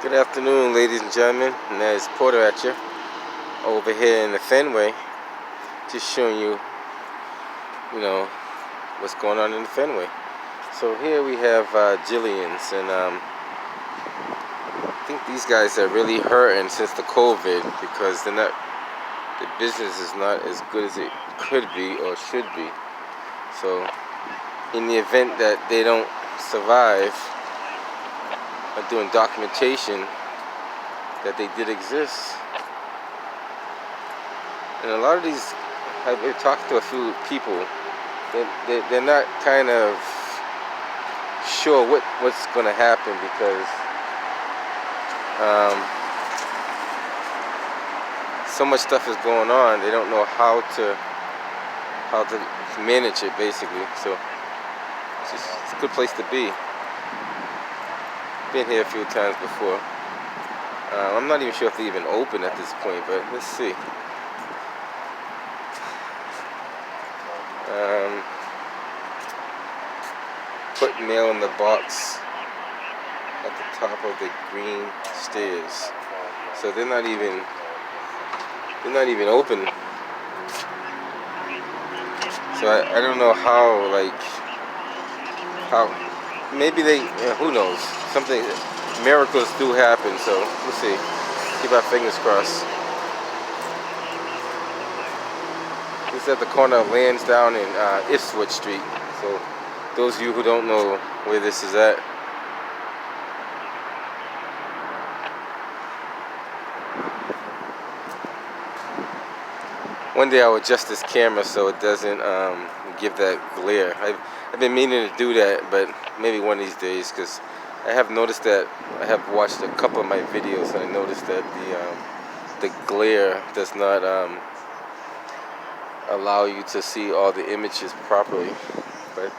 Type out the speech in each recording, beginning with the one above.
Good afternoon, ladies and gentlemen. And there's Porter at you over here in the Fenway, just showing you, what's going on in the Fenway. So here we have Jillian's, and I think these guys are really hurting since the COVID because the business is not as good as it could be or should be. So in the event that they don't survive, are doing documentation that they did exist. And a lot of these, I've talked to a few people, they're not kind of sure what's going to happen because so much stuff is going on. They don't know how to manage it, basically. So it's a good place to be. Been here a few times before. I'm not even sure if they even open at this point, but let's see. Put mail in the box at the top of the green stairs. So they're not even open. So I don't know how maybe they, who knows, something, miracles do happen. So we'll see. Keep our fingers crossed. This is at the corner of Lansdowne and Ipswich Street. So those of you who don't know where this is at, one day I'll adjust this camera so it doesn't give that glare. I've been meaning to do that, but maybe one of these days, because I have noticed that I have watched a couple of my videos and I noticed that the glare does not allow you to see all the images properly. But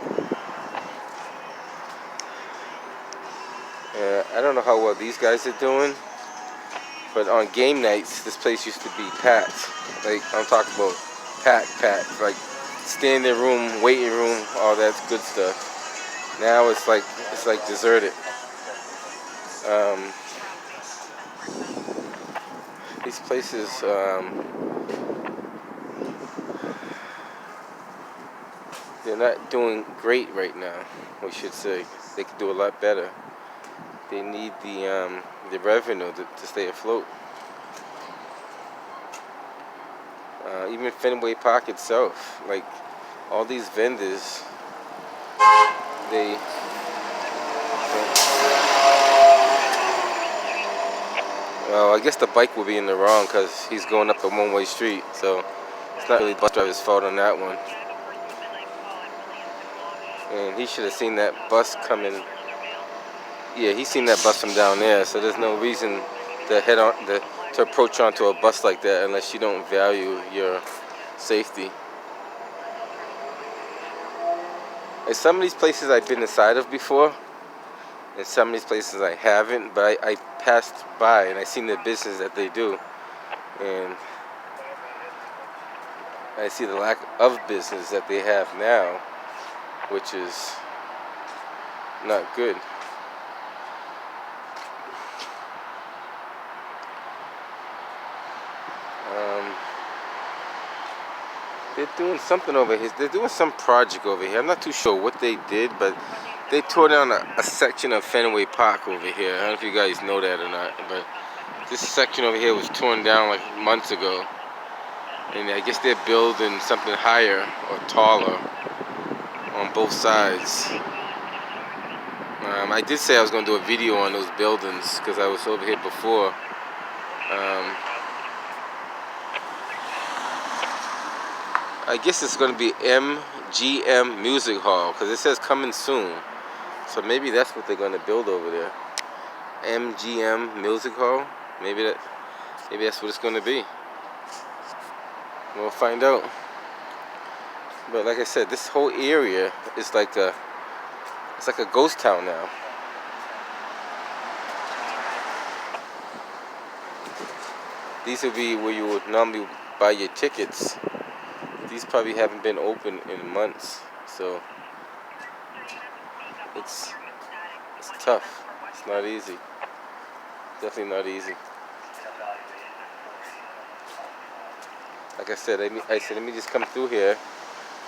I don't know how well these guys are doing, but on game nights this place used to be packed. Like, I'm talking about packed, like standing room, waiting room, all that good stuff. Now it's like deserted. These places, they're not doing great right now, we should say. They could do a lot better. They need the revenue to stay afloat. Even Fenway Park itself, like all these vendors, well, I guess the bike will be in the wrong because he's going up a one-way street, so it's not really the bus driver's fault on that one. And he should have seen that bus coming. Yeah, he's seen that bus from down there, so there's no reason to approach onto a bus like that unless you don't value your safety. And some of these places I've been inside of before, and some of these places I haven't, but I passed by and I seen the business that they do, and I see the lack of business that they have now, which is not good. They're doing something over here. They're doing some project over here. I'm not too sure what they did, but they tore down a section of Fenway Park over here. I don't know if you guys know that or not, but this section over here was torn down like months ago. And I guess they're building something higher or taller on both sides. I did say I was going to do a video on those buildings because I was over here before. I guess it's going to be MGM Music Hall because it says coming soon. So maybe that's what they're going to build over there. MGM Music Hall. Maybe that's what it's going to be. We'll find out. But like I said, this whole area is like a ghost town now. These would be where you would normally buy your tickets. These probably haven't been open in months, so it's tough. It's not easy. Definitely not easy. Like I said, let me just come through here,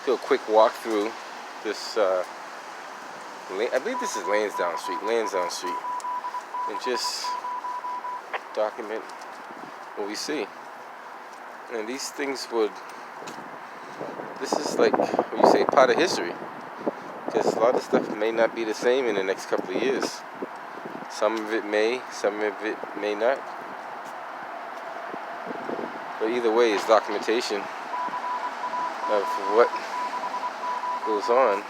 do a quick walk through this. I believe this is Lansdowne Street, and just document what we see. And these things would. This is like what you say, part of history. Because a lot of stuff may not be the same in the next couple of years. Some of it may, some of it may not. But either way, it's documentation of what goes on.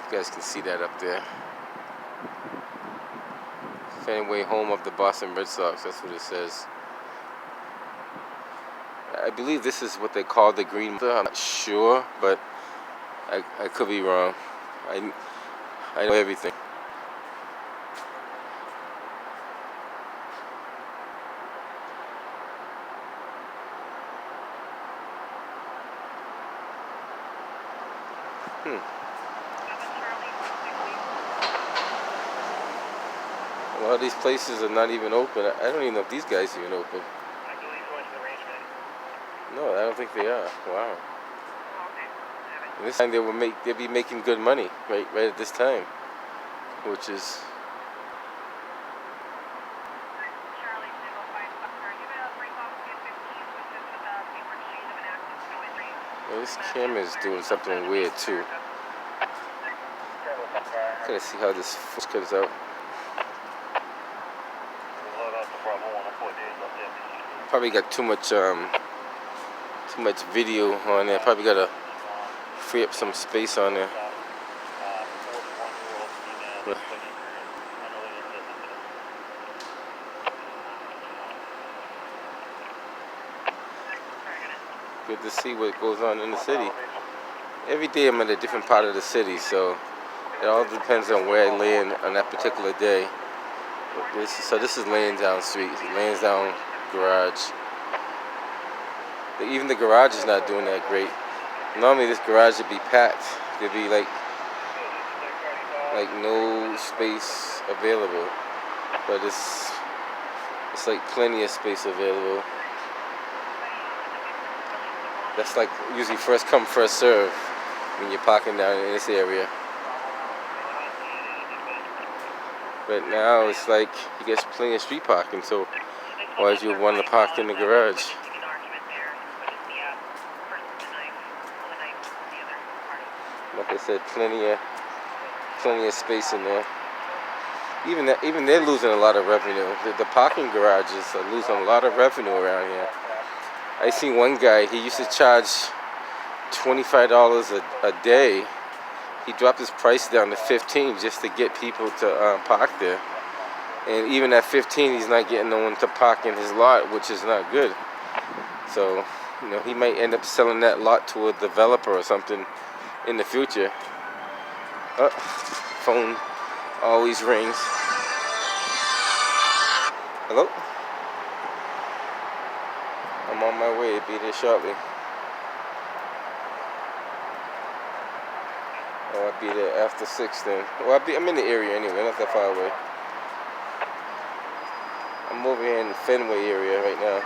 You guys can see that up there. Fenway, home of the Boston Red Sox. That's what it says. I believe this is what they call the Green. I'm not sure, but I could be wrong. I know everything. A lot of these places are not even open. I don't even know if these guys are even open. No, I don't think they are. Wow. And this time they'll be making good money right at this time, which is. Well, this camera is doing something weird too. Gonna see how this comes out. Probably got too much video on there. Probably gotta free up some space on there. Good to see what goes on in the city. Every day I'm in a different part of the city, so it all depends on where I land on that particular day. This is Lansdowne Street, Lansdowne Garage. Even the garage is not doing that great. Normally this garage would be packed. There'd be like no space available, but it's like plenty of space available. That's like usually first come, first serve when you're parking down in this area. But now it's like you get plenty of street parking, so why would you want to park in the garage? Like I said, plenty of space in there. Even they're losing a lot of revenue. The parking garages are losing a lot of revenue around here. I seen one guy, he used to charge $25 a day. He dropped his price down to $15 just to get people to park there. And even at $15, he's not getting no one to park in his lot, which is not good. So, he might end up selling that lot to a developer or something in the future. Phone always rings. Hello? I'm on my way, be there shortly. Oh, I'll be there after 6 then. Well, I'm in the area anyway, not that far away. I'm over here in the Fenway area right now.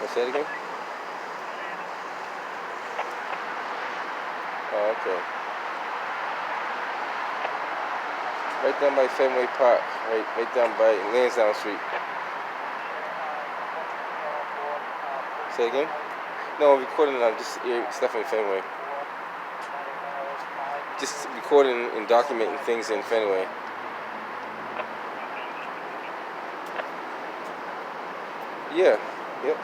What's that again? Oh, okay. Right down by Fenway Park, right down by Lansdowne Street. Say again? No, I'm recording on just stuff in Fenway. Just recording and documenting things in Fenway. Yeah, yep.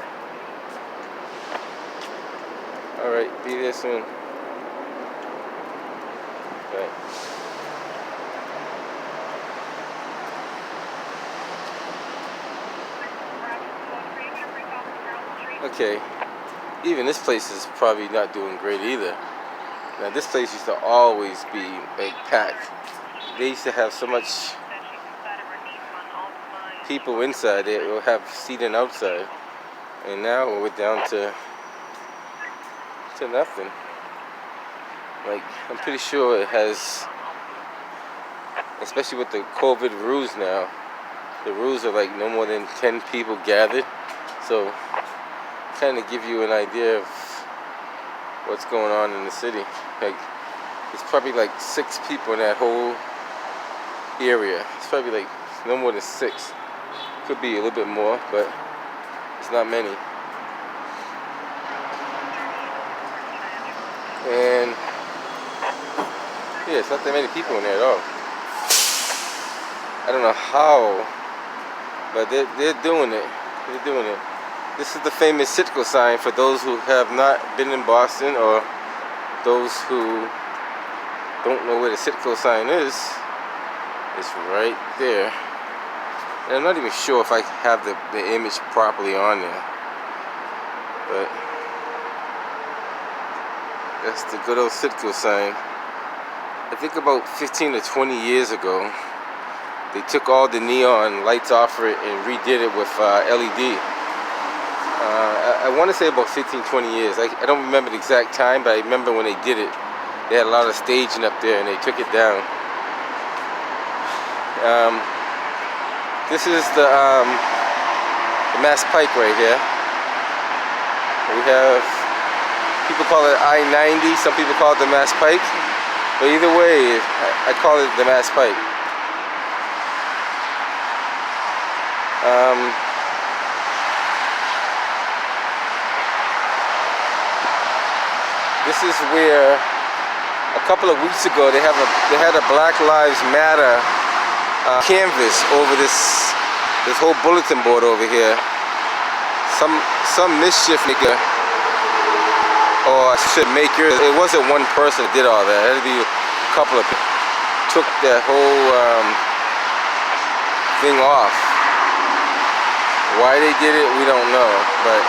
Alright, be there soon. Right. Okay, even this place is probably not doing great either. Now this place used to always be packed. They used to have so much people inside, they will have seating outside. And now we're down to to nothing. Like, I'm pretty sure it has, especially with the COVID rules now, the rules are like no more than 10 people gathered. So, kind of give you an idea of what's going on in the city. Like, it's probably like 6 people in that whole area. It's probably like no more than 6. Could be a little bit more, but it's not many. And yeah, it's not that many people in there at all. I don't know how, but they're doing it. They're doing it. This is the famous Citgo sign for those who have not been in Boston, or those who don't know where the Citgo sign is. It's right there. And I'm not even sure if I have the image properly on there. But that's the good old Citgo sign. I think about 15 or 20 years ago, they took all the neon lights off it and redid it with LED. I want to say about 15, 20 years. I don't remember the exact time, but I remember when they did it. They had a lot of staging up there and they took it down. This is the Mass Pike right here. We have, people call it I-90, some people call it the Mass Pike. But either way, I call it the Mass Pike. This is where a couple of weeks ago they had a Black Lives Matter canvas over this whole bulletin board over here. Some mischief maker, or I should maker. It wasn't one person that did all that. It had to be a couple of people. Took that whole thing off. Why they did it, we don't know, but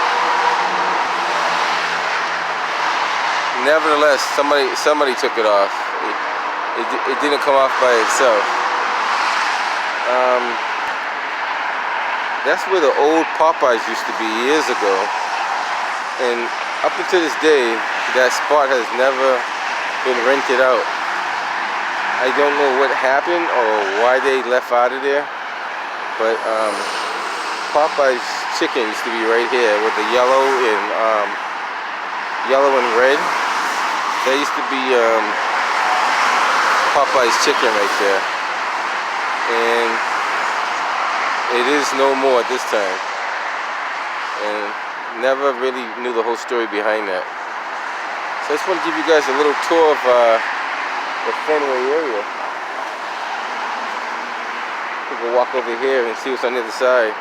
nevertheless, somebody took it off. It didn't come off by itself. That's where the old Popeyes used to be years ago, and up until this day, that spot has never been rented out. I don't know what happened or why they left out of there, but Popeye's chicken used to be right here with the yellow and red. There used to be Popeye's chicken right there, and it is no more at this time. And never really knew the whole story behind that. So I just want to give you guys a little tour of the Fenway area. We can walk over here and see what's on the other side.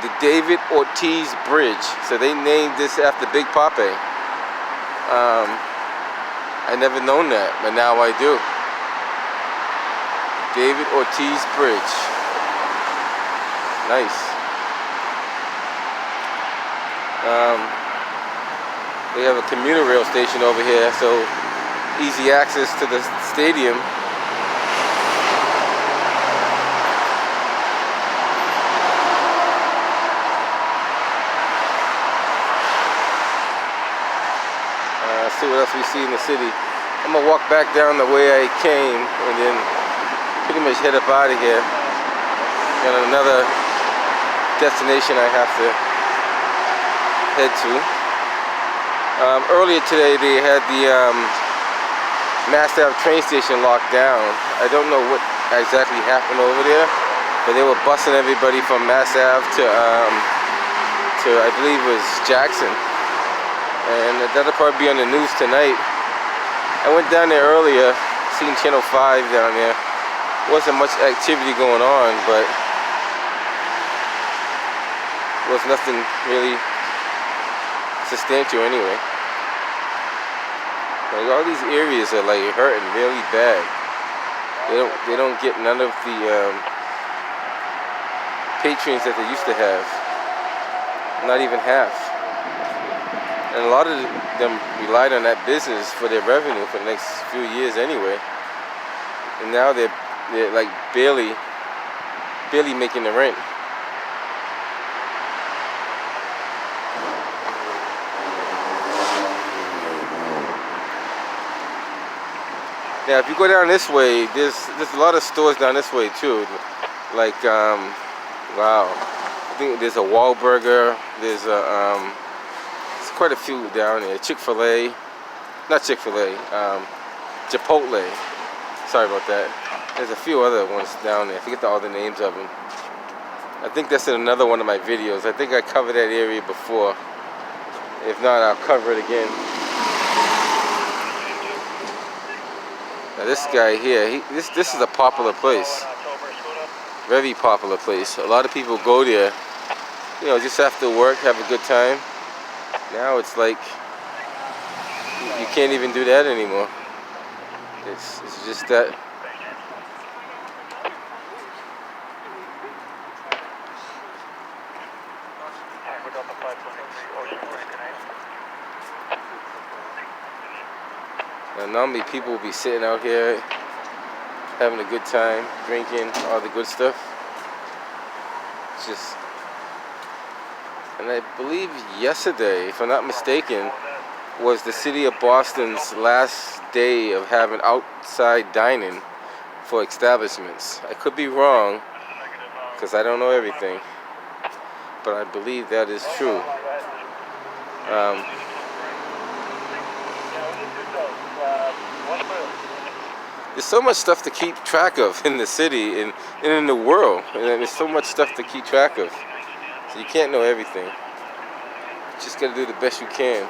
The David Ortiz Bridge. So they named this after Big Popeye. I never known that, but now I do. David Ortiz Bridge. Nice. They have a commuter rail station over here, so easy access to the stadium. See what else we see in the city. I'm gonna walk back down the way I came and then pretty much head up out of here. Got another destination I have to head to. Earlier today they had the Mass Ave train station locked down. I don't know what exactly happened over there, but they were busing everybody from Mass Ave to I believe it was Jackson. And that'll probably be on the news tonight. I went down there earlier, seen Channel 5 down there. Wasn't much activity going on, but was nothing really substantial anyway. Like, all these areas are like hurting really bad. They don't get none of the patrons that they used to have. Not even half. And a lot of them relied on that business for their revenue for the next few years anyway. And now they're like barely making the rent. Yeah, if you go down this way, there's a lot of stores down this way too. Like wow, I think there's a Wahlburger. There's quite a few down there. Chick-fil-A, not Chick-fil-A, Chipotle. Sorry about that. There's a few other ones down there. I forget all the names of them. I think that's in another one of my videos. I think I covered that area before. If not, I'll cover it again. Now this guy here, this is a popular place. Very popular place. A lot of people go there, you know, just after work, have a good time. Now it's like you can't even do that anymore. It's just that. Now, normally people will be sitting out here having a good time, drinking, all the good stuff. It's just, and I believe yesterday, if I'm not mistaken, was the city of Boston's last day of having outside dining for establishments. I could be wrong, because I don't know everything, but I believe that is true. There's so much stuff to keep track of in the city and in the world, and there's so much stuff to keep track of. So you can't know everything. You just gotta do the best you can.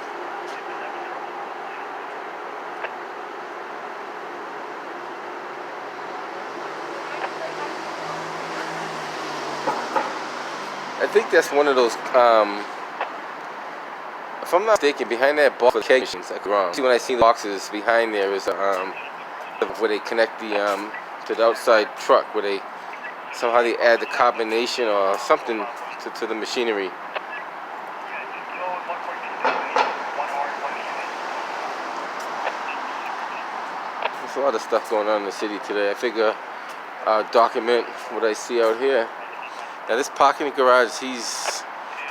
I think that's one of those, if I'm not mistaken, behind that box of keg machines, I'm wrong. See, when I see the boxes behind there is where they connect the to the outside truck, where they somehow they add the combination or something to the machinery. There's a lot of stuff going on in the city today. I figure I'll document what I see out here. Now this parking garage,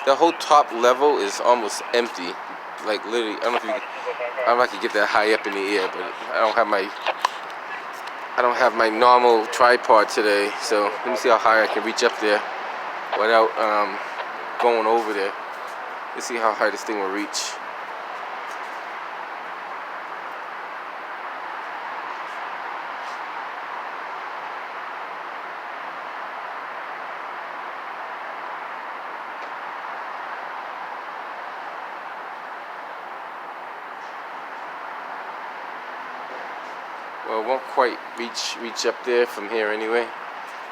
the whole top level is almost empty. Like literally, I don't know if I could get that high up in the air, but I don't have my normal tripod today. So let me see how high I can reach up there without going over there. Let's see how high this thing will reach. Well, it won't quite reach up there from here anyway,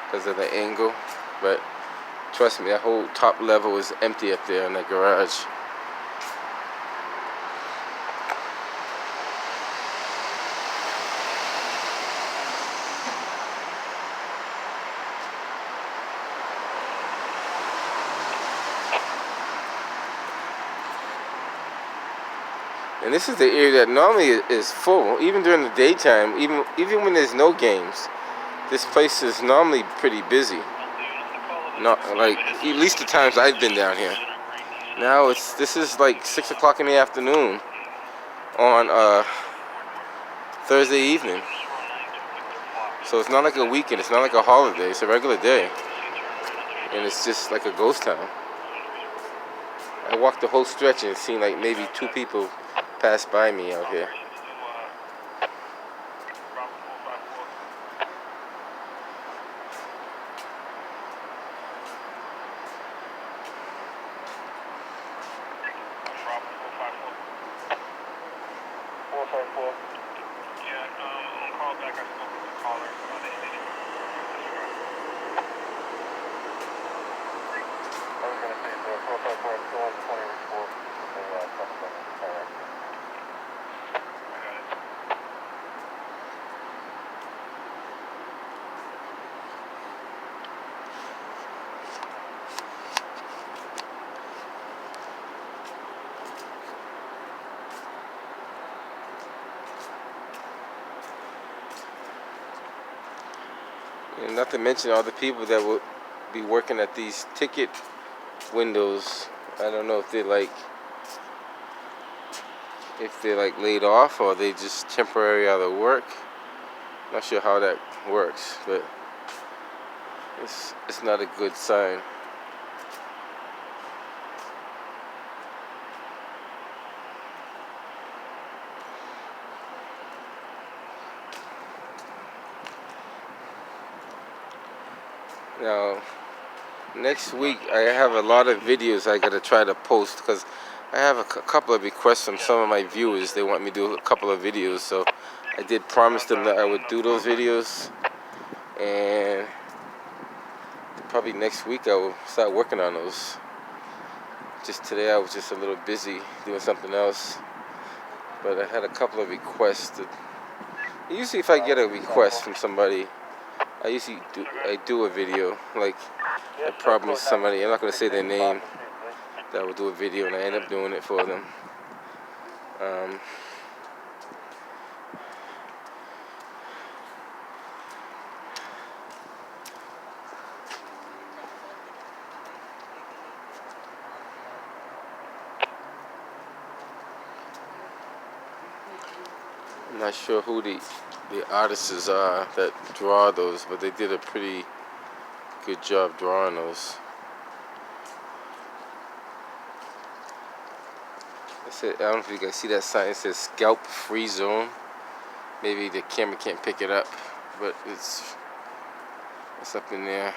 because of the angle. But trust me, that whole top level is empty up there in that garage. And this is the area that normally is full, even during the daytime, even when there's no games. This place is normally pretty busy. Not like, at least the times I've been down here. Now this is like 6 o'clock in the afternoon on Thursday evening. So it's not like a weekend, it's not like a holiday, it's a regular day. And it's just like a ghost town. I walked the whole stretch and it seemed like maybe 2 people passed by me out here. And not to mention all the people that will be working at these ticket windows. I don't know if they're like laid off or they just temporary out of work. Not sure how that works, but it's not a good sign. Now, next week I have a lot of videos I gotta try to post because I have a couple of requests from some of my viewers. They want me to do a couple of videos, so I did promise them that I would do those videos, and probably next week I will start working on those. Just today I was just a little busy doing something else, but I had a couple of requests. Usually if I get a request from somebody, I usually do a video. Like, I promise somebody, I'm not going to say their name, that I will do a video, and I end up doing it for them. I'm not sure who the artists are that draw those, but they did a pretty good job drawing those. I don't know if you guys see that sign. It says scalp free zone. Maybe the camera can't pick it up, but it's up in there.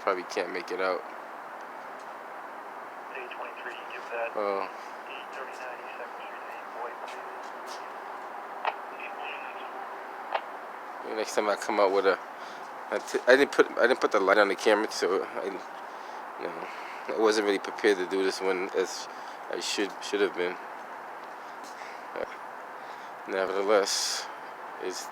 Probably can't make it out. Oh. Next time I come out with I didn't put the light on the camera, so I wasn't really prepared to do this one as I should have been. Nevertheless, it's